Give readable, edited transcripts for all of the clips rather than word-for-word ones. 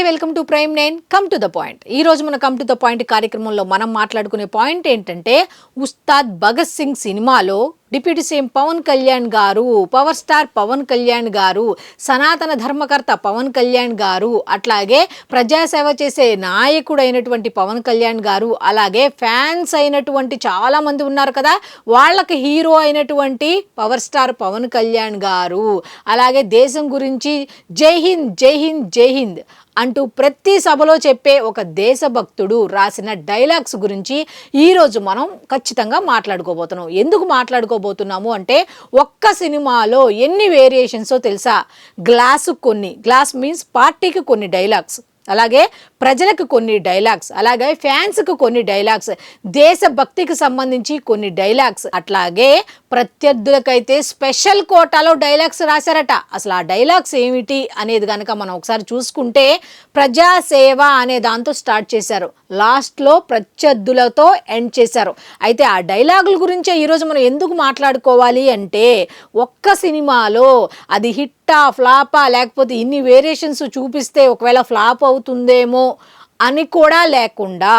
Welcome to prime 9 come to the point. ఈ రోజు మన కమ్ టు ద పాయింట్ కార్యక్రమంలో మనం మాట్లాడుకునే పాయింట్ ఏంటంటే ఉస్తాద్ భగత్ సింగ్ సినిమాలో డిప్యూటీ సీఎం పవన్ కళ్యాణ్ గారు, పవర్ స్టార్ పవన్ కళ్యాణ్ గారు, సనాతన ధర్మకర్త పవన్ కళ్యాణ్ గారు, అట్లాగే ప్రజాసేవ చేసే నాయకుడు అయినటువంటి పవన్ కళ్యాణ్ గారు, అలాగే ఫ్యాన్స్ అయినటువంటి చాలా మంది ఉన్నారు కదా, వాళ్ళకి హీరో అయినటువంటి పవర్ స్టార్ పవన్ కళ్యాణ్ గారు, అలాగే దేశం గురించి జై హింద్ జై హింద్ జై హింద్ అంటూ ప్రతి సభలో చెప్పే ఒక దేశభక్తుడు రాసిన డైలాగ్స్ గురించి ఈరోజు మనం ఖచ్చితంగా మాట్లాడుకోబోతున్నాం. ఎందుకు మాట్లాడుకోబోతున్నాము అంటే ఒక్క సినిమాలో ఎన్ని వేరియేషన్సో తెలుసా? గ్లాస్ మీన్స్ పార్టీకి కొన్ని డైలాగ్స్, అలాగే ప్రజలకు కొన్ని డైలాగ్స్, అలాగే ఫ్యాన్స్కి కొన్ని డైలాగ్స్, దేశభక్తికి సంబంధించి కొన్ని డైలాగ్స్, అట్లాగే ప్రత్యర్థులకైతే స్పెషల్ కోటాలో డైలాగ్స్ రాశారట. అసలు ఆ డైలాగ్స్ ఏమిటి అనేది కనుక మనం ఒకసారి చూసుకుంటే, ప్రజాసేవ అనే దాంతో స్టార్ట్ చేశారు, లాస్ట్లో ప్రత్యర్థులతో ఎండ్ చేశారు. అయితే ఆ డైలాగుల గురించే ఈరోజు మనం ఎందుకు మాట్లాడుకోవాలి అంటే, ఒక్క సినిమాలో అది హిట్టా ఫ్లాపా లేకపోతే ఇన్ని వేరియేషన్స్ చూపిస్తే ఒకవేళ ఫ్లాప్ అవుతుందేమో అని కూడా లేకుండా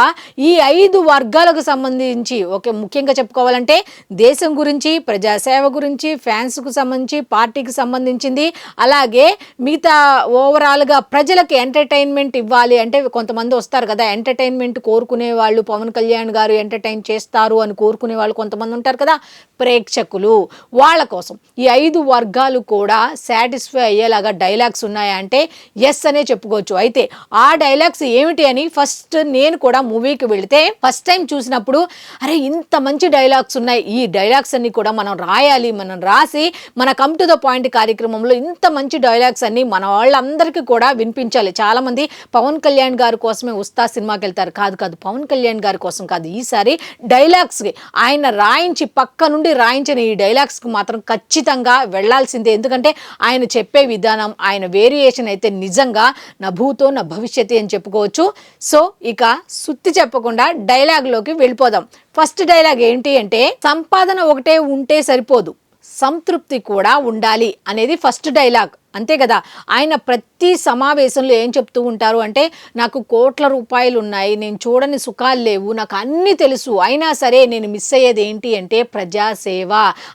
ఈ 5 వర్గాలకు సంబంధించి ముఖ్యంగా చెప్పుకోవాలంటే దేశం గురించి, ప్రజాసేవ గురించి, ఫ్యాన్స్కు సంబంధించి, పార్టీకి సంబంధించింది, అలాగే మిగతా ఓవరాల్గా ప్రజలకు ఎంటర్టైన్మెంట్ ఇవ్వాలి అంటే కొంతమంది వస్తారు కదా, ఎంటర్టైన్మెంట్ కోరుకునే వాళ్ళు, పవన్ కళ్యాణ్ గారు ఎంటర్టైన్ చేస్తారు అని కోరుకునే వాళ్ళు కొంతమంది ఉంటారు కదా, ప్రేక్షకులు, వాళ్ళ కోసం ఈ 5 వర్గాలు కూడా సాటిస్ఫై అయ్యేలాగా డైలాగ్స్ ఉన్నాయా అంటే ఎస్ అనే చెప్పుకోవచ్చు. అయితే ఆ డైలాగ్స్ ఏమిటి అని ఫస్ట్ నేను కూడా మూవీకి వెళితే ఫస్ట్ టైం చూసినప్పుడు అరే ఇంత మంచి డైలాగ్స్ ఉన్నాయి, ఈ డైలాగ్స్ అన్ని కూడా మనం రాయాలి, మనం రాసి మన కమ్ టు ద పాయింట్ కార్యక్రమంలో ఇంత మంచి డైలాగ్స్ అన్ని మన వాళ్ళందరికీ కూడా వినిపించాలి. చాలా మంది పవన్ కళ్యాణ్ గారి కోసమే ఉస్తాద్ సినిమాకి వెళ్తారు, కాదు పవన్ కళ్యాణ్ గారి కోసం కాదు, ఈసారి డైలాగ్స్కి ఆయన రాయించి పక్క నుండి రాయించిన ఈ డైలాగ్స్కి మాత్రం ఖచ్చితంగా వెళ్లాల్సిందే. ఎందుకంటే ఆయన చెప్పే విధానం, ఆయన వేరియేషన్ అయితే నిజంగా నా భూతో నా భవిష్యత్తు అని చెప్పుకోవచ్చు. సో ఇక సుత్తి చెప్పకుండా డైలాగ్లోకి వెళ్ళిపోదాం. ఫస్ట్ డైలాగ్ ఏంటి అంటే, సంపాదన ఒకటే ఉంటే సరిపోదు, సంతృప్తి కూడా ఉండాలి అనేది ఫస్ట్ డైలాగ్. అంతే కదా, ఆయన ప్రతి సమావేశంలో ఏం చెప్తూ ఉంటారు అంటే, నాకు కోట్ల రూపాయలు ఉన్నాయి, నేను చూడని సుఖాలు లేవు, నాకు అన్నీ తెలుసు, అయినా సరే నేను మిస్ అయ్యేది ఏంటి అంటే ప్రజాసేవ.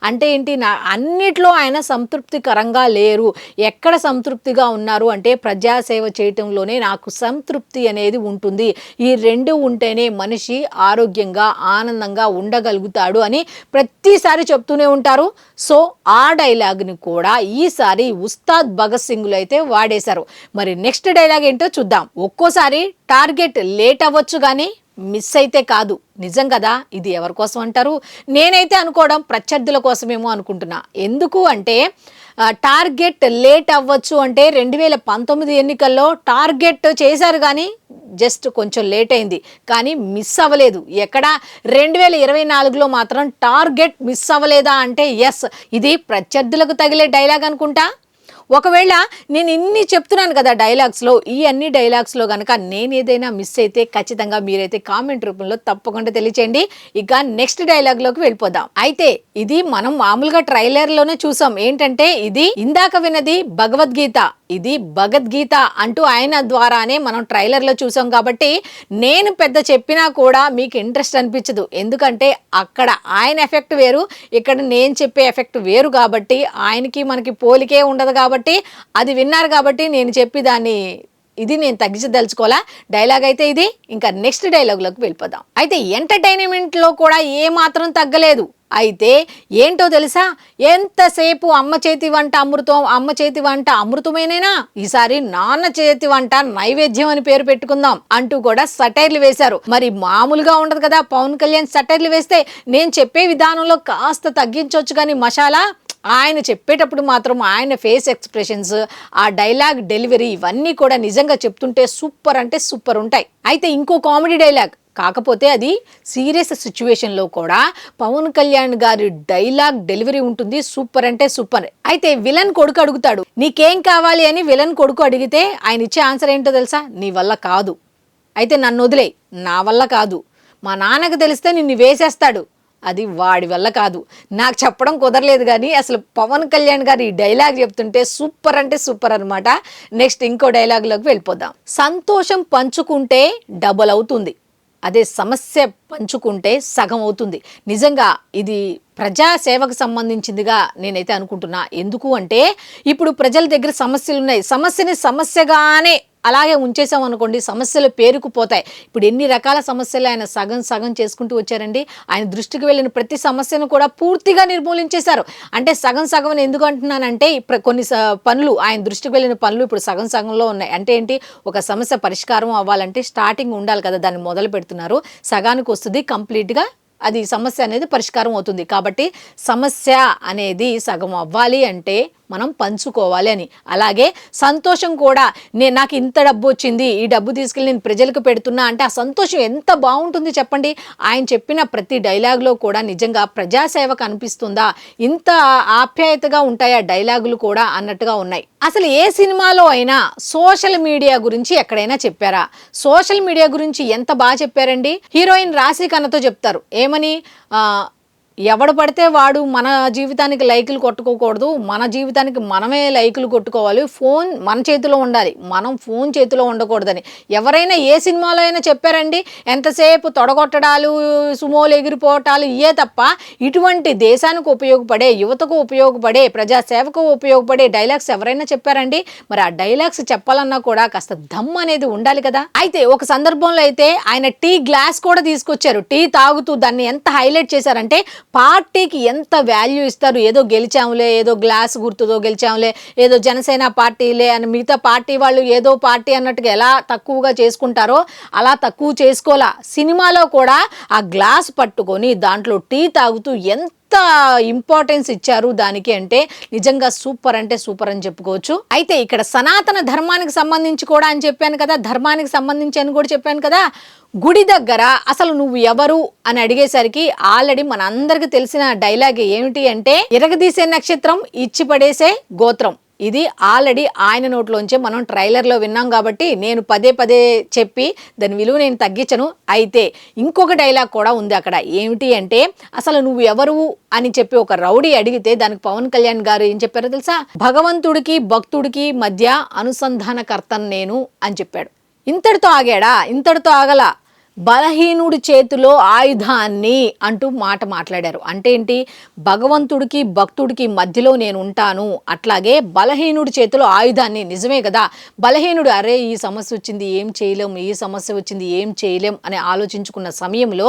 అంటే ఏంటి, నా అన్నిట్లో ఆయన సంతృప్తికరంగా లేరు. ఎక్కడ సంతృప్తిగా ఉన్నారు అంటే ప్రజాసేవ చేయటంలోనే నాకు సంతృప్తి అనేది ఉంటుంది. ఈ 2 ఉంటేనే మనిషి ఆరోగ్యంగా ఆనందంగా ఉండగలుగుతాడు అని ప్రతిసారి చెప్తూనే ఉంటారు. సో ఆ డైలాగ్ని కూడా ఈసారి ఉస్తాద్ భగత్ సింగ్లు అయితే వాడేశారు. మరి నెక్స్ట్ డైలాగ్ ఏంటో చూద్దాం. ఒక్కోసారి టార్గెట్ లేట్ అవ్వచ్చు కానీ మిస్ అయితే కాదు. నిజం కదా, ఇది ఎవరి కోసం అంటారు? నేనైతే అనుకోవడం ప్రత్యర్థుల కోసమేమో అనుకుంటున్నా. ఎందుకు అంటే టార్గెట్ లేట్ అవ్వచ్చు అంటే 2019 ఎన్నికల్లో టార్గెట్ చేశారు కానీ జస్ట్ కొంచెం లేట్ అయింది, కానీ మిస్ అవ్వలేదు. ఎక్కడ 2024లో మాత్రం టార్గెట్ మిస్ అవ్వలేదా అంటే ఎస్, ఇది ప్రత్యర్థులకు తగిలే డైలాగ్ అనుకుంటా. ఒకవేళ నేను ఇన్ని చెప్తున్నాను కదా డైలాగ్స్లో, ఈ అన్ని డైలాగ్స్లో కనుక నేను ఏదైనా మిస్ అయితే ఖచ్చితంగా మీరైతే కామెంట్ రూపంలో తప్పకుండా తెలియచేయండి. ఇక నెక్స్ట్ డైలాగ్లోకి వెళ్ళిపోదాం. అయితే ఇది మనం మామూలుగా ట్రైలర్లోనే చూసాం. ఏంటంటే ఇది ఇందాక విన్నది భగవద్గీత, ఇది భగవద్గీత అంటూ ఆయన ద్వారానే మనం ట్రైలర్లో చూసాం. కాబట్టి నేను పెద్ద చెప్పినా కూడా మీకు ఇంట్రెస్ట్ అనిపించదు, ఎందుకంటే అక్కడ ఆయన ఎఫెక్ట్ వేరు, ఇక్కడ నేను చెప్పే ఎఫెక్ట్ వేరు. కాబట్టి ఆయనకి మనకి పోలికే ఉండదు. కాబట్టి అది విన్నారు కాబట్టి నేను చెప్పి దాన్ని నేను తగ్గించదలుచుకోవాలా. డైలాగ్ అయితే ఇది. ఇంకా నెక్స్ట్ డైలాగ్లోకి వెళ్ళిపోదాం. అయితే ఎంటర్టైన్మెంట్లో కూడా ఏమాత్రం తగ్గలేదు. అయితే ఏంటో తెలుసా, ఎంతసేపు అమ్మ చేతి వంట అమృతం, అమ్మ చేతి వంట అమృతమేనేనా, ఈసారి నాన్న చేతి వంట నైవేద్యం అని పేరు పెట్టుకుందాం అంటూ కూడా సటైర్లు వేశారు. మరి మామూలుగా ఉండదు కదా పవన్ కళ్యాణ్ సటైర్లు వేస్తే. నేను చెప్పే విధానంలో కాస్త తగ్గించవచ్చు కానీ మసాలా, ఆయన చెప్పేటప్పుడు మాత్రం ఆయన ఫేస్ ఎక్స్ప్రెషన్స్, ఆ డైలాగ్ డెలివరీ, ఇవన్నీ కూడా నిజంగా చెప్తుంటే సూపర్ అంటే సూపర్ ఉంటాయి. అయితే ఇంకో కామెడీ డైలాగ్, కాకపోతే అది సీరియస్ సిచ్యువేషన్లో కూడా పవన్ కళ్యాణ్ గారి డైలాగ్ డెలివరీ ఉంటుంది, సూపర్ అంటే సూపర్. అయితే విలన్ కొడుకు అడుగుతాడు, నీకేం కావాలి అని విలన్ కొడుకు అడిగితే ఆయన ఇచ్చే ఆన్సర్ ఏంటో తెలుసా, నీ వల్ల కాదు, అయితే నన్ను వదిలే, నా వల్ల కాదు, మా నాన్నకు తెలిస్తే నిన్ను వేసేస్తాడు అది వాడి వల్ల కాదు, నాకు చెప్పడం కుదరలేదు. కానీ అసలు పవన్ కళ్యాణ్ గారు ఈ డైలాగ్ చెప్తుంటే సూపర్ అంటే సూపర్ అనమాట. నెక్స్ట్ ఇంకో డైలాగ్లోకి వెళ్ళిపోదాం. సంతోషం పంచుకుంటే డబల్ అవుతుంది, అదే సమస్య పంచుకుంటే సగం అవుతుంది. నిజంగా ఇది ప్రజాసేవకు సంబంధించిందిగా నేనైతే అనుకుంటున్నా. ఎందుకు అంటే ఇప్పుడు ప్రజల దగ్గర సమస్యలు ఉన్నాయి, సమస్యని సమస్యగానే అలాగే ఉంచేసాం అనుకోండి, సమస్యలు పేరుకుపోతాయి. ఇప్పుడు ఎన్ని రకాల సమస్యలు ఆయన సగం సగం చేసుకుంటూ వచ్చారండి. ఆయన దృష్టికి వెళ్ళిన ప్రతి సమస్యను కూడా పూర్తిగా నిర్మూలించేశారు. అంటే సగం సగం ఎందుకు అంటున్నానంటే కొన్ని పనులు, ఆయన దృష్టికి వెళ్ళిన పనులు ఇప్పుడు సగం సగంలో ఉన్నాయి. అంటే ఏంటి, ఒక సమస్య పరిష్కారం అవ్వాలంటే స్టార్టింగ్ ఉండాలి కదా, దాన్ని మొదలు పెడుతున్నారు, సగానికి వస్తుంది, కంప్లీట్గా అది సమస్య అనేది పరిష్కారం అవుతుంది. కాబట్టి సమస్య అనేది సగం అవ్వాలి అంటే మనం పంచుకోవాలి అని. అలాగే సంతోషం కూడా, నాకు ఇంత డబ్బు వచ్చింది, ఈ డబ్బు తీసుకెళ్ళి నేను ప్రజలకు పెడుతున్నా అంటే ఆ సంతోషం ఎంత బాగుంటుంది చెప్పండి. ఆయన చెప్పిన ప్రతి డైలాగులో కూడా నిజంగా ప్రజాసేవ కనిపిస్తుందా, ఇంత ఆప్యాయతగా ఉంటాయా డైలాగులు కూడా అన్నట్టుగా ఉన్నాయి. అసలు ఏ సినిమాలో అయినా సోషల్ మీడియా గురించి ఎక్కడైనా చెప్పారా? సోషల్ మీడియా గురించి ఎంత బాగా చెప్పారండి. హీరోయిన్ రాశి ఖన్నాతో చెప్తారు ఏమని, ఎవడు పడితే వాడు మన జీవితానికి లైకులు కొట్టుకోకూడదు, మన జీవితానికి మనమే లైకులు కొట్టుకోవాలి, ఫోన్ మన చేతిలో ఉండాలి, మనం ఫోన్ చేతిలో ఉండకూడదని ఎవరైనా ఏ సినిమాలో అయినా చెప్పారండి? ఎంతసేపు తొడగొట్టడాలు, సుమోలు ఎగిరిపోవటాలు ఇయే తప్ప ఇటువంటి దేశానికి ఉపయోగపడే, యువతకు ఉపయోగపడే, ప్రజాసేవకు ఉపయోగపడే డైలాగ్స్ ఎవరైనా చెప్పారండి? మరి ఆ డైలాగ్స్ చెప్పాలన్నా కూడా కాస్త దమ్ అనేది ఉండాలి కదా. అయితే ఒక సందర్భంలో అయితే ఆయన టీ గ్లాస్ కూడా తీసుకొచ్చారు, టీ తాగుతూ దాన్ని ఎంత హైలైట్ చేశారంటే పార్టీకి ఎంత వాల్యూ ఇస్తారు. ఏదో గెలిచాములే, ఏదో గ్లాస్ గుర్తుతో గెలిచాములే, ఏదో జనసేన పార్టీలే అని మిగతా పార్టీ వాళ్ళు ఏదో పార్టీ అన్నట్టుగా ఎలా తక్కువగా చేసుకుంటారో అలా తక్కువ చేసుకోలా. సినిమాలో కూడా ఆ గ్లాస్ పట్టుకొని దాంట్లో టీ తాగుతూ ఎంత ఇంపార్టెన్స్ ఇచ్చారు దానికి అంటే నిజంగా సూపర్ అంటే సూపర్ అని చెప్పుకోవచ్చు. అయితే ఇక్కడ సనాతన ధర్మానికి సంబంధించి కూడా అని చెప్పాను కదా, ధర్మానికి సంబంధించి అని కూడా చెప్పాను కదా. గుడి దగ్గర అసలు నువ్వు ఎవరు అని అడిగేసరికి ఆల్రెడీ మన అందరికి తెలిసిన డైలాగ్ ఏమిటి అంటే, ఇరగదీసే నక్షత్రం ఇచ్చి పడేసే గోత్రం. ఇది ఆల్రెడీ ఆయన నోట్లోంచే మనం ట్రైలర్లో విన్నాం కాబట్టి నేను పదే పదే చెప్పి దాని విలువ నేను తగ్గించను. అయితే ఇంకొక డైలాగ్ కూడా ఉంది అక్కడ. ఏమిటి అంటే, అసలు నువ్వు ఎవరు అని చెప్పి ఒక రౌడీ అడిగితే దానికి పవన్ కళ్యాణ్ గారు ఏం చెప్పారో తెలుసా? భగవంతుడికి భక్తుడికి మధ్య అనుసంధానకర్తను నేను అని చెప్పాడు. ఇంతటితో ఆగాడా? ఇంతటితో ఆగల. బలహీనుడి చేతిలో ఆయుధాన్ని అంటూ మాట మాట్లాడారు. అంటే ఏంటి, భగవంతుడికి భక్తుడికి మధ్యలో నేను ఉంటాను, అట్లాగే బలహీనుడి చేతిలో ఆయుధాన్ని. నిజమే కదా, బలహీనుడు అరే ఈ సమస్య వచ్చింది ఏం చేయలేం, ఈ సమస్య వచ్చింది ఏం చేయలేం అని ఆలోచించుకున్న సమయంలో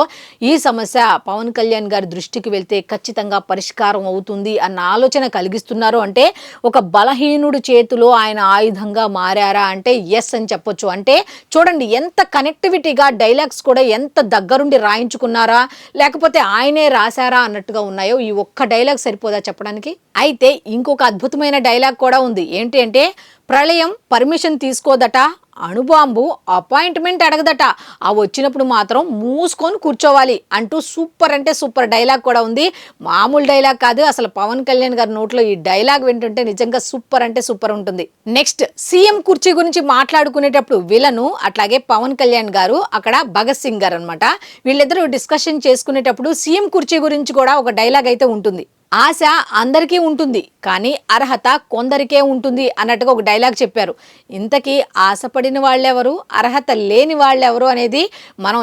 ఈ సమస్య పవన్ కళ్యాణ్ గారి దృష్టికి వెళ్తే ఖచ్చితంగా పరిష్కారం అవుతుంది అన్న ఆలోచన కలిగిస్తున్నారు. అంటే ఒక బలహీనుడి చేతిలో ఆయన ఆయుధంగా మారారా అంటే ఎస్ అని చెప్పొచ్చు. అంటే చూడండి ఎంత కనెక్టివిటీగా డైలాగ్స్ కూడా ఎంత దగ్గరుండి రాయించుకున్నారా లేకపోతే ఆయనే రాశారా అన్నట్టుగా ఉన్నాయో. ఈ ఒక్క డైలాగ్ సరిపోదా చెప్పడానికి? అయితే ఇంకొక అద్భుతమైన డైలాగ్ కూడా ఉంది. ఏంటి అంటే, ప్రళయం పర్మిషన్ తీసుకోదట, అణుబాంబు అపాయింట్మెంట్ అడగదట, ఆ వచ్చినప్పుడు మాత్రం మూసుకొని కూర్చోవాలి అంటూ సూపర్ అంటే సూపర్ డైలాగ్ కూడా ఉంది. మామూలు డైలాగ్ కాదు, అసలు పవన్ కళ్యాణ్ గారి నోట్లో ఈ డైలాగ్ వింటుంటే నిజంగా సూపర్ అంటే సూపర్ ఉంటుంది. నెక్స్ట్ సీఎం కుర్చీ గురించి మాట్లాడుకునేటప్పుడు విలను, అట్లాగే పవన్ కళ్యాణ్ గారు అక్కడ భగత్ సింగ్ గారు అనమాట, వీళ్ళిద్దరూ డిస్కషన్ చేసుకునేటప్పుడు సీఎం కుర్చీ గురించి కూడా ఒక డైలాగ్ అయితే ఉంటుంది. ఆశ అందరికీ ఉంటుంది కానీ అర్హత కొందరికే ఉంటుంది అన్నట్టుగా ఒక డైలాగ్ చెప్పారు. ఇంతకీ ఆశపడిన వాళ్ళెవరు, అర్హత లేని వాళ్ళెవరు అనేది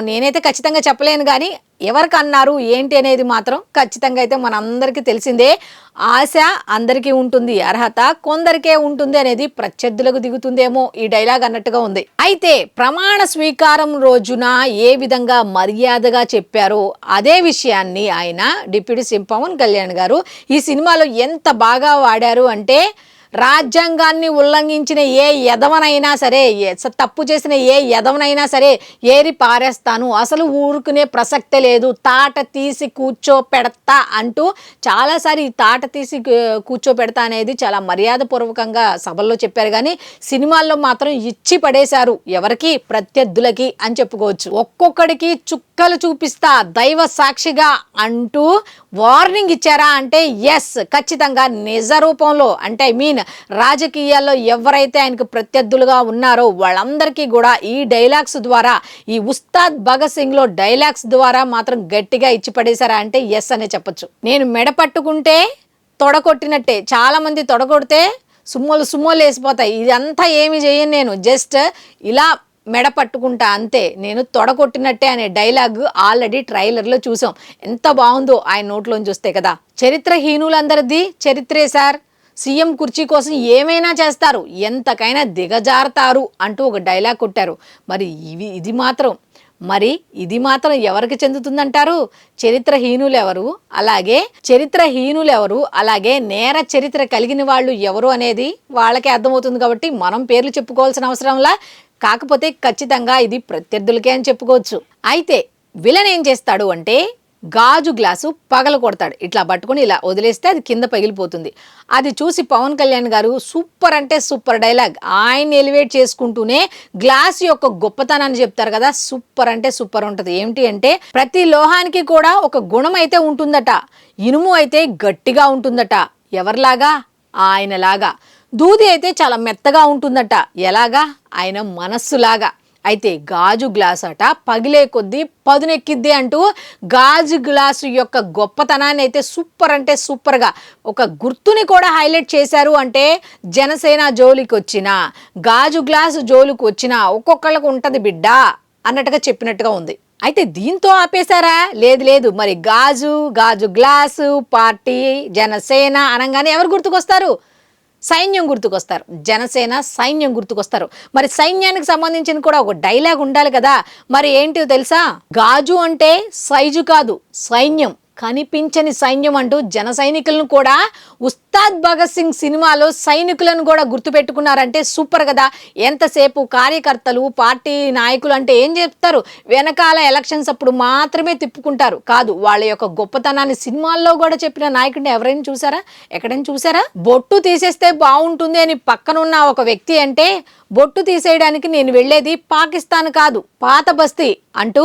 నేనైతే ఖచ్చితంగా చెప్పలేను. కానీ ఎవరికి అన్నారు ఏంటి అనేది మాత్రం ఖచ్చితంగా అయితే మనందరికీ తెలిసిందే. ఆశ అందరికీ ఉంటుంది, అర్హత కొందరికే ఉంటుంది అనేది ప్రత్యర్థులకు దిగుతుందేమో ఈ డైలాగ్ అన్నట్టుగా ఉంది. అయితే ప్రమాణ స్వీకారం రోజున ఏ విధంగా మర్యాదగా చెప్పారో అదే విషయాన్ని ఆయన డిప్యూటీ సీఎం పవన్ కళ్యాణ్ గారు ఈ సినిమాలో ఎంత బాగా వాడారు అంటే, రాజ్యాంగాన్ని ఉల్లంఘించిన ఏ యదవనైనా సరే, తప్పు చేసిన ఏ యదవనైనా సరే ఏరి పారేస్తాను, అసలు ఊరుకునే ప్రసక్తే లేదు, తాట తీసి కూర్చోపెడతా అంటూ చాలాసారి ఈ తాట తీసి కూర్చోపెడతా అనేది చాలా మర్యాదపూర్వకంగా సభల్లో చెప్పారు. కానీ సినిమాల్లో మాత్రం ఇచ్చి పడేశారు. ఎవరికి? ప్రత్యర్థులకి అని చెప్పుకోవచ్చు. ఒక్కొక్కడికి చుక్కలు చూపిస్తా దైవ సాక్షిగా అంటూ వార్నింగ్ ఇచ్చారా అంటే ఎస్, ఖచ్చితంగా నిజ రూపంలో అంటే రాజకీయాల్లో ఎవరైతే ఆయనకు ప్రత్యర్థులుగా ఉన్నారో వాళ్ళందరికీ కూడా ఈ డైలాగ్స్ ద్వారా, ఈ ఉస్తాద్ భగత్ సింగ్లో డైలాగ్స్ ద్వారా మాత్రం గట్టిగా ఇచ్చి పడేశారా అంటే ఎస్ అనే చెప్పొచ్చు. నేను మెడ పట్టుకుంటే తొడకొట్టినట్టే, చాలామంది తొడగొడితే సుమ్మోలు వేసిపోతాయి. ఇదంతా ఏమి చేయను, నేను జస్ట్ ఇలా మెడ పట్టుకుంటా అంతే, నేను తొడగొట్టినట్టే అనే డైలాగ్ ఆల్రెడీ ట్రైలర్లో చూసాం. ఎంత బాగుందో ఆయన నోట్లోంచి చూస్తే కదా. చరిత్రహీనులందరిది చరిత్రే సార్, సీఎం కుర్చీ కోసం ఏమైనా చేస్తారు, ఎంతకైనా దిగజారుతారు అంటూ ఒక డైలాగ్ కొట్టారు. మరి ఇది మాత్రం ఎవరికి చెందుతుందంటారు? చరిత్రహీనులు ఎవరు, అలాగే నేర చరిత్ర కలిగిన వాళ్ళు ఎవరు అనేది వాళ్ళకే అర్థమవుతుంది. కాబట్టి మనం పేర్లు చెప్పుకోవాల్సిన అవసరంలా, కాకపోతే ఖచ్చితంగా ఇది ప్రత్యర్థులకే అని చెప్పుకోవచ్చు. అయితే విలన్ ఏం చేస్తాడు అంటే గాజు గ్లాసు పగల కొడతాడు. ఇట్లా పట్టుకుని ఇలా వదిలేస్తే అది కింద పగిలిపోతుంది. అది చూసి పవన్ కళ్యాణ్ గారు సూపర్ అంటే సూపర్ డైలాగ్, ఆయన ఎలివేట్ చేసుకుంటూనే గ్లాస్ యొక్క గొప్పతనాన్ని చెప్తారు కదా. సూపర్ అంటే సూపర్ ఉంటుంది. ఏమిటి అంటే ప్రతి లోహానికి కూడా ఒక గుణం అయితే ఉంటుందట. ఇనుము అయితే గట్టిగా ఉంటుందట, ఎవరిలాగా? ఆయనలాగా. దూది అయితే చాలా మెత్తగా ఉంటుందట, ఎలాగా? ఆయన మనస్సులాగా. అయితే గాజు గ్లాస్ అట పగిలే కొద్దీ పదునెక్కిద్ది అంటూ గాజు గ్లాసు యొక్క గొప్పతనాన్ని అయితే సూపర్ అంటే సూపర్గా ఒక గుర్తుని కూడా హైలైట్ చేశారు. అంటే జనసేన జోలికి వచ్చినా, గాజు గ్లాసు జోలికి వచ్చినా ఒక్కొక్కళ్ళకు ఉంటుంది బిడ్డ అన్నట్టుగా చెప్పినట్టుగా ఉంది. అయితే దీంతో ఆపేశారా? లేదు. మరి గాజు గ్లాసు పార్టీ జనసేన అనగానే ఎవరు గుర్తుకొస్తారు? సైన్యం గుర్తుకొస్తారు. జనసేన సైన్యం గుర్తుకొస్తారు. మరి సైన్యానికి సంబంధించిన కూడా ఒక డైలాగ్ ఉండాలి కదా. మరి ఏంటో తెలుసా? గాజు అంటే సైజు కాదు, సైన్యం, కనిపించని సైన్యం అంటూ జన సైనికులను కూడా ఉస్తాద్ భగత్ సింగ్ సినిమాలో సైనికులను కూడా గుర్తుపెట్టుకున్నారంటే సూపర్ కదా. ఎంతసేపు కార్యకర్తలు, పార్టీ నాయకులు అంటే ఏం చెప్తారు? వెనకాల ఎలక్షన్స్ అప్పుడు మాత్రమే తిప్పుకుంటారు. కాదు, వాళ్ళ యొక్క గొప్పతనాన్ని సినిమాల్లో కూడా చెప్పిన నాయకుడిని ఎవరైనా చూసారా? ఎక్కడైనా చూసారా? బొట్టు తీసేస్తే బాగుంటుంది అని పక్కనున్న ఒక వ్యక్తి అంటే, బొట్టు తీసేయడానికి నేను వెళ్ళేది పాకిస్తాన్ కాదు, పాత బస్తీ అంటూ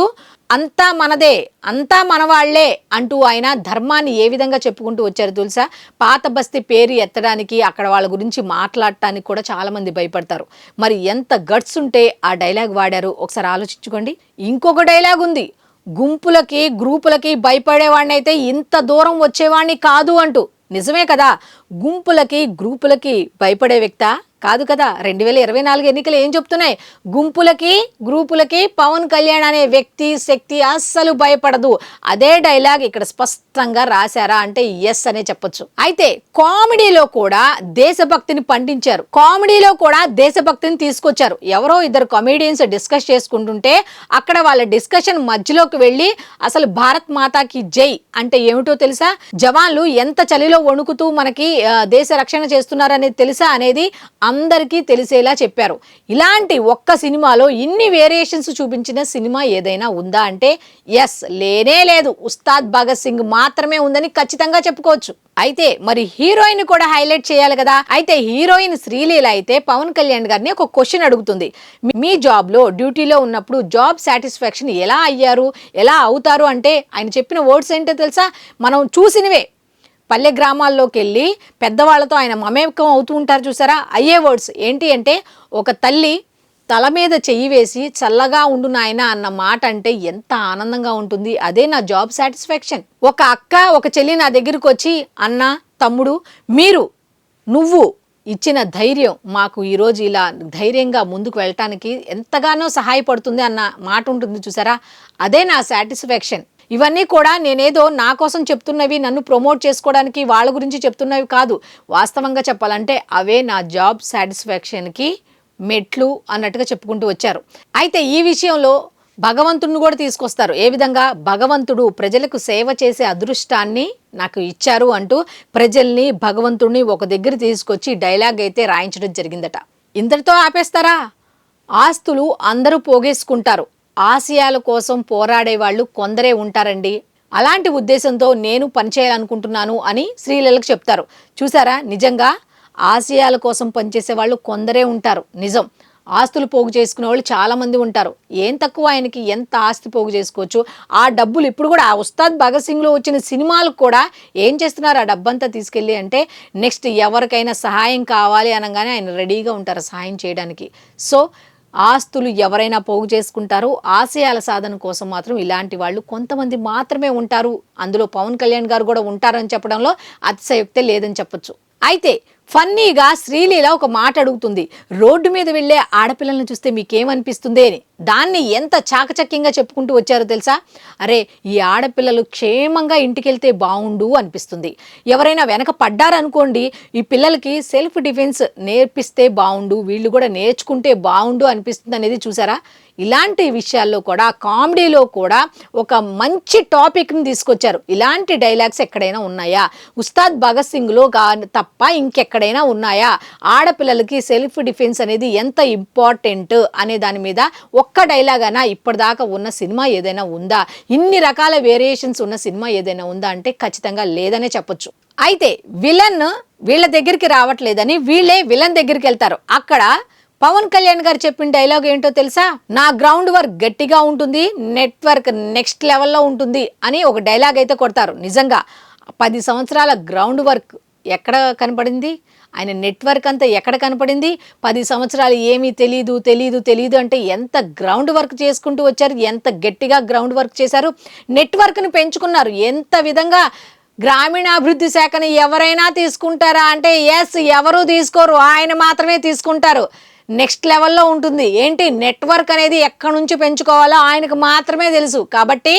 అంతా మనదే, అంతా మనవాళ్లే అంటూ ఆయన ధర్మాన్ని ఏ విధంగా చెప్పుకుంటూ వచ్చారు తెలుసా? పాత బస్తీ పేరు ఎత్తడానికి, అక్కడ వాళ్ళ గురించి మాట్లాడటానికి కూడా చాలా మంది భయపడతారు. మరి ఎంత గట్స్ ఉంటే ఆ డైలాగ్ వాడారు ఒకసారి ఆలోచించుకోండి. ఇంకొక డైలాగ్ ఉంది, గుంపులకి గ్రూపులకి భయపడేవాడిని అయితే ఇంత దూరం వచ్చేవాడిని కాదు అంటూ. నిజమే కదా, గుంపులకి గ్రూపులకి భయపడే వ్యక్తా? కాదు కదా. 2024 ఎన్నికలు ఏం చెప్తున్నాయి? గుంపులకి గ్రూపులకి పవన్ కళ్యాణ్ అనే వ్యక్తి శక్తి అస్సలు భయపడదు. అదే డైలాగ్ ఇక్కడ స్పష్టంగా రాశారా అంటే ఎస్ అనే చెప్పొచ్చు. అయితే కామెడీలో కూడా దేశభక్తిని పండించారు, కామెడీలో కూడా దేశభక్తిని తీసుకొచ్చారు. ఎవరో ఇద్దరు కామెడియన్స్ డిస్కస్ చేసుకుంటుంటే అక్కడ వాళ్ళ డిస్కషన్ మధ్యలోకి వెళ్ళి అసలు భారత్ మాతాకి జై అంటే ఏమిటో తెలుసా? జవాన్లు ఎంత చలిలో వణుకుతూ మనకి దేశ రక్షణ చేస్తున్నారనేది తెలుసా అనేది అందరికీ తెలిసేలా చెప్పారు. ఇలాంటి ఒక్క సినిమాలో ఇన్ని వేరియేషన్స్ చూపించిన సినిమా ఏదైనా ఉందా అంటే ఎస్, లేనే లేదు. ఉస్తాద్ భగత్ సింగ్ మాత్రమే ఉందని ఖచ్చితంగా చెప్పుకోవచ్చు. అయితే మరి హీరోయిన్ కూడా హైలైట్ చేయాలి కదా. అయితే హీరోయిన్ శ్రీలీల అయితే పవన్ కళ్యాణ్ గారిని ఒక క్వశ్చన్ అడుగుతుంది. మీ జాబ్లో డ్యూటీలో ఉన్నప్పుడు జాబ్ సాటిస్ఫాక్షన్ ఎలా అయ్యారు, ఎలా అవుతారు అంటే ఆయన చెప్పిన వర్డ్స్ ఏంటో తెలుసా? మనం చూసినవే. పల్లె గ్రామాల్లోకి వెళ్ళి పెద్దవాళ్ళతో ఆయన మమేకం అవుతూ ఉంటారు చూసారా, అయ్యే వర్డ్స్. ఏంటి అంటే, ఒక తల్లి తల మీద చెయ్యి వేసి చల్లగా ఉండు నాయన అన్న మాట అంటే ఎంత ఆనందంగా ఉంటుంది. అదే నా జాబ్ సాటిస్ఫాక్షన్. ఒక అక్క ఒక చెల్లి నా దగ్గరకు వచ్చి, అన్న, తమ్ముడు, నువ్వు ఇచ్చిన ధైర్యం మాకు ఈరోజు ఇలా ధైర్యంగా ముందుకు వెళ్ళటానికి ఎంతగానో సహాయపడుతుంది అన్న మాట ఉంటుంది చూసారా, అదే నా సాటిస్ఫాక్షన్. ఇవన్నీ కూడా నేనేదో నా కోసం చెప్తున్నవి, నన్ను ప్రమోట్ చేసుకోవడానికి వాళ్ళ గురించి చెప్తున్నవి కాదు. వాస్తవంగా చెప్పాలంటే అవే నా జాబ్ సాటిస్ఫాక్షన్కి మెట్లు అన్నట్టుగా చెప్పుకుంటూ వచ్చారు. అయితే ఈ విషయంలో భగవంతుడిని కూడా తీసుకొస్తారు. ఏ విధంగా? భగవంతుడు ప్రజలకు సేవ చేసే అదృష్టాన్ని నాకు ఇచ్చారు అంటూ ప్రజల్ని, భగవంతుడిని ఒక దగ్గర తీసుకొచ్చి డైలాగ్ అయితే రాయించడం జరిగిందట. ఇంతటితో ఆపేస్తారా? ఆస్తులు అందరూ పోగేసుకుంటారు, ఆశయాల కోసం పోరాడే వాళ్ళు కొందరే ఉంటారండి. అలాంటి ఉద్దేశంతో నేను పనిచేయాలనుకుంటున్నాను అని శ్రీలీలకు చెప్తారు. చూసారా, నిజంగా ఆశయాల కోసం పనిచేసే వాళ్ళు కొందరే ఉంటారు, నిజం. ఆస్తులు పోగు చేసుకునే వాళ్ళు చాలామంది ఉంటారు. ఏం తక్కువ, ఆయనకి ఎంత ఆస్తి పోగు చేసుకోవచ్చు. ఆ డబ్బులు ఇప్పుడు కూడా ఆ ఉస్తాద్ భగత్ సింగ్లో వచ్చిన సినిమాలకు కూడా ఏం చేస్తున్నారు, ఆ డబ్బంతా తీసుకెళ్ళి అంటే నెక్స్ట్ ఎవరికైనా సహాయం కావాలి అనగానే ఆయన రెడీగా ఉంటారు సహాయం చేయడానికి. సో ఆస్తులు ఎవరైనా పోగు చేసుకుంటారో, ఆశయాల సాధన కోసం మాత్రం ఇలాంటి వాళ్ళు కొంతమంది మాత్రమే ఉంటారు. అందులో పవన్ కళ్యాణ్ గారు కూడా ఉంటారని చెప్పడంలో అతిశయోక్తే లేదని చెప్పొచ్చు. అయితే ఫన్నీగా శ్రీలీల ఒక మాట అడుగుతుంది, రోడ్డు మీద వెళ్ళే ఆడపిల్లలను చూస్తే మీకేమనిపిస్తుంది అని. దాన్ని ఎంత చాకచక్యంగా చెప్పుకుంటూ వచ్చారో తెలుసా. అరే, ఈ ఆడపిల్లలు క్షేమంగా ఇంటికెళ్తే బాగుండు అనిపిస్తుంది. ఎవరైనా వెనక పడ్డారనుకోండి, ఈ పిల్లలకి సెల్ఫ్ డిఫెన్స్ నేర్పిస్తే బాగుండు, వీళ్ళు కూడా నేర్చుకుంటే బాగుండు అనిపిస్తుంది అనేది చూసారా. ఇలాంటి విషయాల్లో కూడా, కామెడీలో కూడా ఒక మంచి టాపిక్ని తీసుకొచ్చారు. ఇలాంటి డైలాగ్స్ ఎక్కడైనా ఉన్నాయా? ఉస్తాద్ భగత్ సింగ్లో తప్ప ఇంకెక్కడైనా ఉన్నాయా? ఆడపిల్లలకి సెల్ఫ్ డిఫెన్స్ అనేది ఎంత ఇంపార్టెంట్ అనే దాని మీద ఒక్క డైలాగ్ అయినా ఇప్పటిదాకా ఉన్న సినిమా ఏదైనా ఉందా? ఇన్ని రకాల వేరియేషన్స్ ఉన్న సినిమా ఏదైనా ఉందా అంటే ఖచ్చితంగా లేదనే చెప్పొచ్చు. అయితే విలన్ వీళ్ళ దగ్గరికి రావట్లేదని వీళ్ళే విలన్ దగ్గరికి వెళ్తారు. అక్కడ పవన్ కళ్యాణ్ గారు చెప్పిన డైలాగ్ ఏంటో తెలుసా? నా గ్రౌండ్ వర్క్ గట్టిగా ఉంటుంది, నెట్వర్క్ నెక్స్ట్ లెవెల్లో ఉంటుంది అని ఒక డైలాగ్ అయితే కొడతారు. నిజంగా 10 సంవత్సరాల గ్రౌండ్ వర్క్ ఎక్కడ కనపడింది? ఆయన నెట్వర్క్ అంతా ఎక్కడ కనపడింది? 10 సంవత్సరాలు ఏమీ తెలీదు అంటే ఎంత గ్రౌండ్ వర్క్ చేసుకుంటూ వచ్చారు, ఎంత గట్టిగా గ్రౌండ్ వర్క్ చేశారు, నెట్వర్క్ని పెంచుకున్నారు. ఎంత విధంగా గ్రామీణాభివృద్ధి శాఖని ఎవరైనా తీసుకుంటారా అంటే ఎస్, ఎవరు తీసుకోరు, ఆయన మాత్రమే తీసుకుంటారు. నెక్స్ట్ లెవెల్లో ఉంటుంది. ఏంటి నెట్వర్క్ అనేది ఎక్కడి నుంచి పెంచుకోవాలో ఆయనకు మాత్రమే తెలుసు. కాబట్టి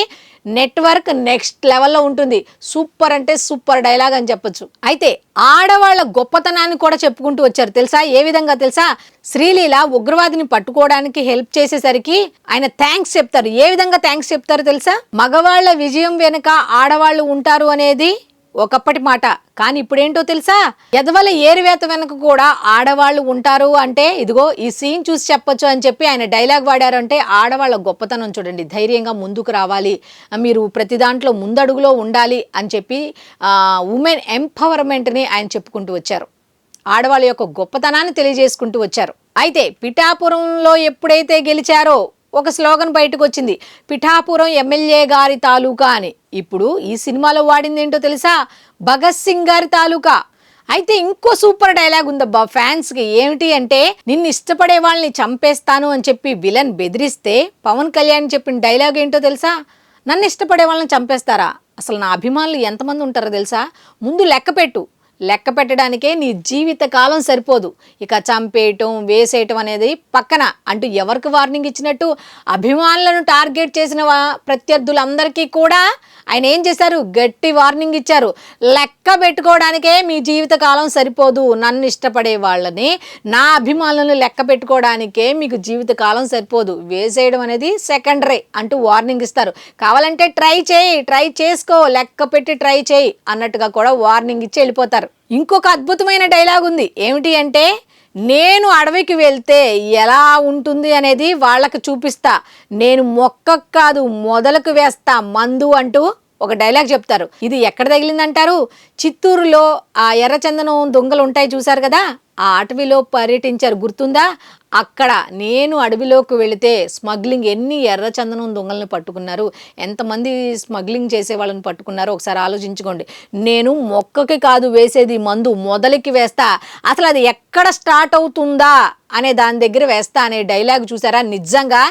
నెట్వర్క్ నెక్స్ట్ లెవెల్లో ఉంటుంది. సూపర్ అంటే సూపర్ డైలాగ్ అని చెప్పొచ్చు. అయితే ఆడవాళ్ళ గొప్పతనాన్ని కూడా చెప్పుకుంటూ వచ్చారు తెలుసా. ఏ విధంగా తెలుసా? శ్రీలీల ఉగ్రవాదిని పట్టుకోవడానికి హెల్ప్ చేసేసరికి ఆయన థ్యాంక్స్ చెప్తారు. ఏ విధంగా థ్యాంక్స్ చెప్తారు తెలుసా? మగవాళ్ళ విజయం వెనుక ఆడవాళ్ళు ఉంటారు అనేది ఒకప్పటి మాట, కానీ ఇప్పుడేంటో తెలుసా? ఎదవల ఏరివేత వెనక కూడా ఆడవాళ్ళు ఉంటారు అంటే ఇదిగో ఈ సీన్ చూసి చెప్పొచ్చు అని చెప్పి ఆయన డైలాగ్ వాడారు. అంటే ఆడవాళ్ళ గొప్పతనం చూడండి. ధైర్యంగా ముందుకు రావాలి, మీరు ప్రతి దాంట్లో ముందడుగులో ఉండాలి అని చెప్పి ఉమెన్ ఎంపవర్మెంట్ని ఆయన చెప్పుకుంటూ వచ్చారు. ఆడవాళ్ళ యొక్క గొప్పతనాన్ని తెలియజేసుకుంటూ వచ్చారు. అయితే పిఠాపురంలో ఎప్పుడైతే గెలిచారో ఒక స్లోగన్ బయటకు వచ్చింది, పిఠాపురం ఎమ్మెల్యే గారి తాలూకా అని. ఇప్పుడు ఈ సినిమాలో వాడింది ఏంటో తెలుసా? భగత్ సింగ్ గారి తాలూకా. అయితే ఇంకో సూపర్ డైలాగ్ ఉందబ్బా ఫ్యాన్స్కి. ఏమిటి అంటే, నిన్ను ఇష్టపడే వాళ్ళని చంపేస్తాను అని చెప్పి విలన్ బెదిరిస్తే పవన్ కళ్యాణ్ చెప్పిన డైలాగ్ ఏంటో తెలుసా? నన్ను ఇష్టపడే వాళ్ళని చంపేస్తారా? అసలు నా అభిమానులు ఎంతమంది ఉంటారో తెలుసా? ముందు లెక్క పెట్టడానికే నీ జీవిత కాలం సరిపోదు, ఇక చంపేయటం వేసేయటం అనేది పక్కన అంటూ ఎవరికి వార్నింగ్ ఇచ్చినట్టు అభిమానులను టార్గెట్ చేసిన ప్రత్యర్థులందరికీ కూడా ఆయన ఏం చేశారు? గట్టి వార్నింగ్ ఇచ్చారు. లెక్క పెట్టుకోవడానికే మీ జీవిత కాలం సరిపోదు, నన్ను ఇష్టపడే వాళ్ళని, నా అభిమానులను లెక్క పెట్టుకోవడానికే మీకు జీవిత కాలం సరిపోదు, వేసేయడం అనేది సెకండరీ అంటూ వార్నింగ్ ఇస్తారు. కావాలంటే ట్రై చేసుకో, లెక్క పెట్టి ట్రై చేయి అన్నట్టుగా కూడా వార్నింగ్ ఇచ్చి వెళ్ళిపోతారు. ఇంకొక అద్భుతమైన డైలాగ్ ఉంది. ఏమిటి అంటే, నేను అడవికి వెళ్తే ఎలా ఉంటుంది అనేది వాళ్ళకి చూపిస్తా, నేను మొక్కకు కాదు మొదలకు వేస్తా మందు అంటూ ఒక డైలాగ్ చెప్తారు. ఇది ఎక్కడ తగిలిందంటారు? చిత్తూరులో ఆ ఎర్రచందనం దొంగలు ఉంటాయి చూసారు కదా, ఆ అటవీలో పర్యటించారు గుర్తుందా? అక్కడ నేను అడవిలోకి వెళితే స్మగ్లింగ్ ఎన్ని ఎర్రచందనం దొంగలను పట్టుకున్నారు, ఎంతమంది స్మగ్లింగ్ చేసే వాళ్ళని పట్టుకున్నారో ఒకసారి ఆలోచించుకోండి. నేను మొక్కకి కాదు వేసేది మందు, మొదలకి వేస్తా, అసలు అది ఎక్కడ స్టార్ట్ అవుతుందా అనే దాని దగ్గర వేస్తా అనే డైలాగ్ చూసారా? నిజంగా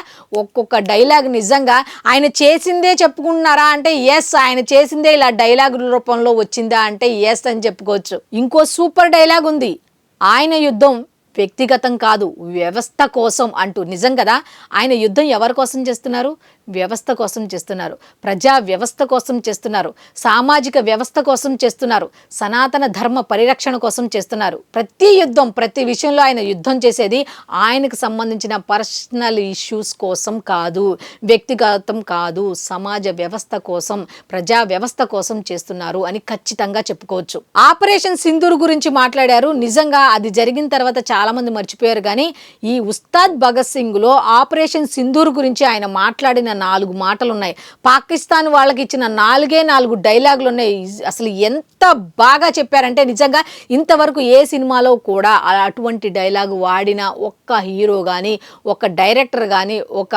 ఒక్కొక్క డైలాగ్ నిజంగా ఆయన చేసిందే చెప్పుకుంటున్నారా అంటే ఎస్, ఆయన చేసిందే ఇలా డైలాగ్ రూపంలో వచ్చిందా అంటే ఎస్ అని చెప్పుకోవచ్చు. ఇంకో సూపర్ డైలాగ్ ఉంది, ఆయన యుద్ధం వ్యక్తిగతం కాదు వ్యవస్థ కోసం అంటూ. నిజం కదా, ఆయన యుద్ధం ఎవరి కోసం చేస్తున్నారు? వ్యవస్థ కోసం చేస్తున్నారు, ప్రజా వ్యవస్థ కోసం చేస్తున్నారు, సామాజిక వ్యవస్థ కోసం చేస్తున్నారు, సనాతన ధర్మ పరిరక్షణ కోసం చేస్తున్నారు. ప్రతి యుద్ధం, ప్రతి విషయంలో ఆయన యుద్ధం చేసేది ఆయనకు సంబంధించిన పర్సనల్ ఇష్యూస్ కోసం కాదు, వ్యక్తిగతం కాదు, సమాజ వ్యవస్థ కోసం, ప్రజా వ్యవస్థ కోసం చేస్తున్నారు అని ఖచ్చితంగా చెప్పుకోవచ్చు. ఆపరేషన్ సింధూర్ గురించి మాట్లాడారు. నిజంగా అది జరిగిన తర్వాత చాలామంది మర్చిపోయారు. కానీ ఈ ఉస్తాద్ భగత్ సింగ్లో ఆపరేషన్ సింధూర్ గురించి ఆయన మాట్లాడిన 4 మాటలు ఉన్నాయి. పాకిస్తాన్ వాళ్ళకి ఇచ్చిన 4 డైలాగులు ఉన్నాయి. అసలు ఎంత బాగా చెప్పారంటే నిజంగా ఇంతవరకు ఏ సినిమాలో కూడా అటువంటి డైలాగు వాడిన ఒక్క హీరో కానీ, ఒక డైరెక్టర్ కానీ, ఒక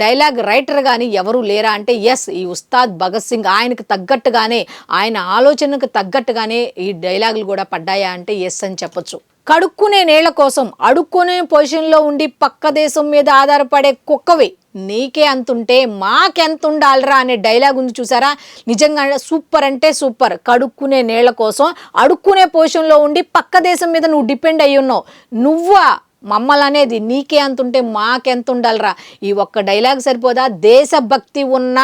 డైలాగ్ రైటర్ కానీ ఎవరు లేరా అంటే ఎస్, ఈ ఉస్తాద్ భగత్ సింగ్ ఆయనకు తగ్గట్టుగానే, ఆయన ఆలోచనకు తగ్గట్టుగానే ఈ డైలాగులు కూడా పడ్డాయా అంటే ఎస్ అని చెప్పొచ్చు. కడుక్కునే నీళ్ల కోసం అడుక్కునే పొజిషన్లో ఉండి పక్క దేశం మీద ఆధారపడే కుక్కవి నీకే అంతుంటే మాకెంత ఉండాలరా అనే డైలాగ్ ఉంది చూసారా, నిజంగా సూపర్ అంటే సూపర్. కడుక్కునే నీళ్ల కోసం అడుక్కునే పొజిషన్లో ఉండి పక్క దేశం మీద నువ్వు డిపెండ్ అయ్యి ఉన్నావు, నువ్వా మమ్మల్ని అనేది, నీకే అంతుంటే మాకెంత ఉండాలరా. ఈ ఒక్క డైలాగ్ సరిపోదా? దేశభక్తి ఉన్న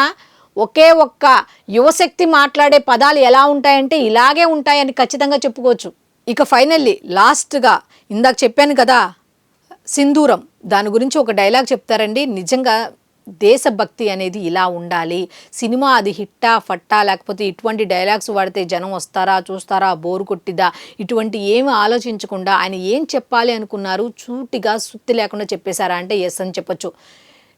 ఒకే ఒక్క యువశక్తి మాట్లాడే పదాలు ఎలా ఉంటాయంటే ఇలాగే ఉంటాయని ఖచ్చితంగా చెప్పుకోవచ్చు. ఇక ఫైనల్లీ లాస్ట్గా ఇందాక చెప్పాను కదా సింధూరం, దాని గురించి ఒక డైలాగ్ చెప్తారండి. నిజంగా దేశభక్తి అనేది ఇలా ఉండాలి. సినిమా అది హిట్టా ఫట్టా లేకపోతే ఇటువంటి డైలాగ్స్ వాడితే జనం వస్తారా, చూస్తారా, బోరు కొట్టిదా, ఇటువంటి ఏమి ఆలోచించకుండా ఆయన ఏం చెప్పాలి అనుకున్నారు సూటిగా సుత్తి లేకుండా చెప్పేశారా అంటే ఎస్ అని చెప్పొచ్చు.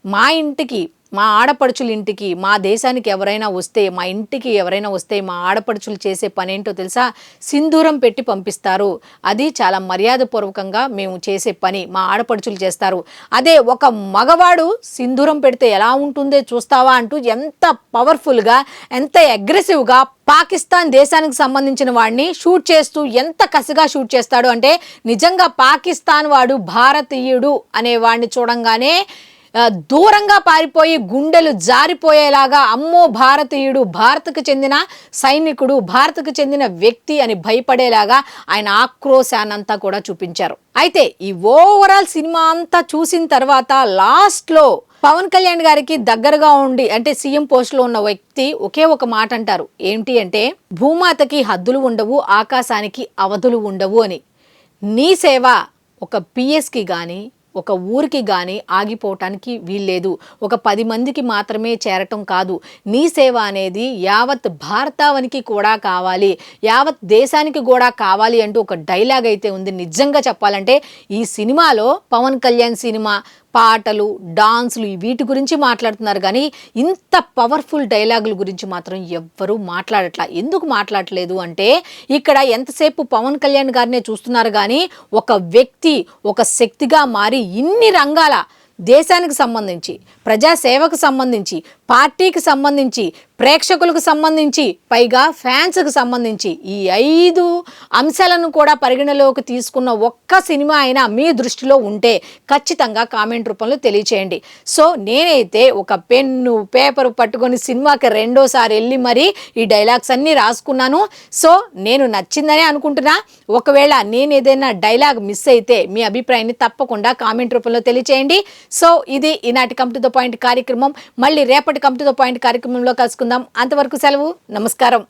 మా ఇంటికి, మా ఆడపడుచుల ఇంటికి, మా దేశానికి ఎవరైనా వస్తే, మా ఇంటికి ఎవరైనా వస్తే మా ఆడపడుచులు చేసే పని ఏంటో తెలుసా? సింధూరం పెట్టి పంపిస్తారు. అది చాలా మర్యాదపూర్వకంగా మేము చేసే పని మా ఆడపడుచులు చేస్తారు. అదే ఒక మగవాడు సింధూరం పెడితే ఎలా ఉంటుందో చూస్తావా అంటూ ఎంత పవర్ఫుల్గా, ఎంత అగ్రెసివ్గా పాకిస్తాన్ దేశానికి సంబంధించిన వాడిని షూట్ చేస్తూ ఎంత కసిగా షూట్ చేస్తాడు అంటే నిజంగా పాకిస్తాన్ వాడు భారతీయుడు అనే వాడిని చూడంగానే దూరంగా పారిపోయి గుండెలు జారిపోయేలాగా అమ్మో భారతీయుడు, భారత్కు చెందిన సైనికుడు, భారత్కు చెందిన వ్యక్తి అని భయపడేలాగా ఆయన ఆక్రోశానంతా కూడా చూపించారు. అయితే ఈ ఓవరాల్ సినిమా అంతా చూసిన తర్వాత లాస్ట్లో పవన్ కళ్యాణ్ గారికి దగ్గరగా ఉండి అంటే సీఎం పోస్ట్లో ఉన్న వ్యక్తి ఒకే ఒక మాట అంటారు. ఏంటి అంటే భూమాతకి హద్దులు ఉండవు, ఆకాశానికి అవధులు ఉండవు అని. నీ సేవ ఒక పిఎస్కి కానీ ఒక ఊరికి కానీ ఆగిపోవటానికి వీల్లేదు. ఒక 10 మందికి మాత్రమే చేరటం కాదు. నీ సేవ అనేది యావత్ భారతావనికి కూడా కావాలి, యావత్ దేశానికి కూడా కావాలి అంటూ ఒక డైలాగ్ అయితే ఉంది. నిజంగా చెప్పాలంటే ఈ సినిమాలో పవన్ కళ్యాణ్ సినిమా పాటలు, డాన్సులు వీటి గురించి మాట్లాడుతున్నారు కానీ ఇంత పవర్ఫుల్ డైలాగుల గురించి మాత్రం ఎవ్వరూ మాట్లాడట్లా. ఎందుకు మాట్లాడట్లేదు అంటే ఇక్కడ ఎంతసేపు పవన్ కళ్యాణ్ గారినే చూస్తున్నారు కానీ ఒక వ్యక్తి, ఒక శక్తిగా మారి ఇన్ని రంగాల దేశానికి సంబంధించి, ప్రజాసేవకు సంబంధించి, పార్టీకి సంబంధించి, ప్రేక్షకులకు సంబంధించి, పైగా ఫ్యాన్స్కి సంబంధించి ఈ 5 అంశాలను కూడా పరిగణలోకి తీసుకున్న ఒక్క సినిమా అయినా మీ దృష్టిలో ఉంటే ఖచ్చితంగా కామెంట్ రూపంలో తెలియచేయండి. సో నేనైతే ఒక పెన్ను పేపర్ పట్టుకొని సినిమాకి 2వ సారి వెళ్ళి మరి ఈ డైలాగ్స్ అన్నీ రాసుకున్నాను. సో నేను నచ్చిందనే అనుకుంటున్నా. ఒకవేళ నేను ఏదైనా డైలాగ్ మిస్ అయితే మీ అభిప్రాయాన్ని తప్పకుండా కామెంట్ రూపంలో తెలియచేయండి. సో ఇది ఈనాటి కమ్ టు ద పాయింట్ కార్యక్రమం. మళ్ళీ రేపటి కమ్ టు ద పాయింట్ కార్యక్రమంలో కలుసుకుందాం. అంతవరకు సెలవు, నమస్కారం.